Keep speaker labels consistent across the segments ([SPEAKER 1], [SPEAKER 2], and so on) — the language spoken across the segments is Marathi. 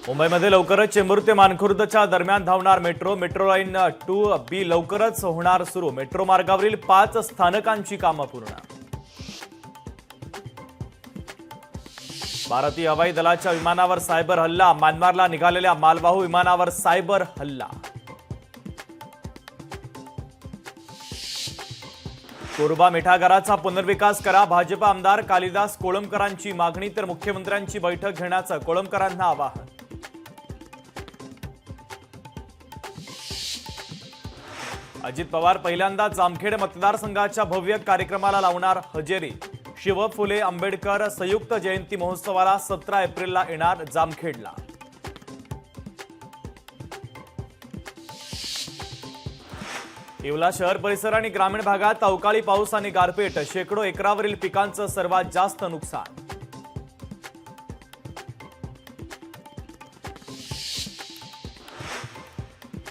[SPEAKER 1] मुंबईमध्ये लवकरच चेंबूर ते मानखुर्दच्या दरम्यान धावणार मेट्रो लाईन 2B लवकरच होणार सुरू। मेट्रो मार्गावरील 5 स्थानकांची कामं पूर्ण। भारतीय हवाई दलाच्या विमानावर सायबर हल्ला। म्यानमारला निघालेल्या मालवाहू विमानावर सायबर हल्ला। कोरबा मिठागराचा पुनर्विकास करा। भाजप आमदार कालिदास कोळंबकरांची मागणी तर मुख्यमंत्र्यांची बैठक घेण्याचं कोळंबकरांना आवाहन। अजित पवार पहिल्यांदा जामखेड मतदारसंघाच्या भव्य कार्यक्रमाला लावणार हजेरी। शिव फुले आंबेडकर संयुक्त जयंती महोत्सवाला 17 एप्रिलला येणार जामखेडला। येवला शहर परिसर आणि ग्रामीण भागात अवकाळी पाऊस आणि गारपीट। शेकडो एकरावरील पिकांचं सर्वात जास्त नुकसान।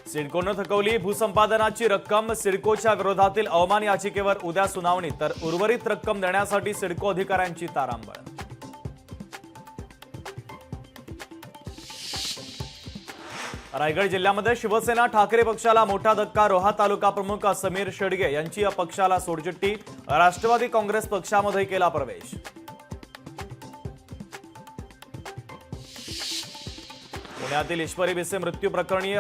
[SPEAKER 1] सिडकोनं थकवली भूसंपादनाची रक्कम। सिडकोच्या विरोधातील अवमान याचिकेवर उद्या सुनावणी तर उर्वरित रक्कम देण्यासाठी सिडको अधिकाऱ्यांची तारांबळ। रायगड जिल्ह्यामध्ये शिवसेना ठाकरे पक्षाला मोठा धक्का। रोहा तालुका प्रमुख समीर शेडगे यांची पक्षाला सोडचिठ्ठी। राष्ट्रवादी काँग्रेस पक्षामध्ये केला प्रवेश। पुण्यातील ईश्वरी भिसे मृत्यू प्रकरणी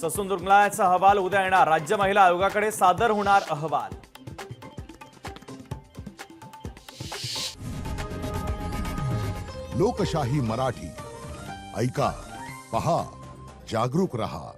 [SPEAKER 1] ससून रुग्णालयाचा अहवाल उद्या येणार। राज्य महिला आयोगाकडे सादर होणार अहवाल।
[SPEAKER 2] लोकशाही मराठी ऐका, पहा, जागरूक रहा।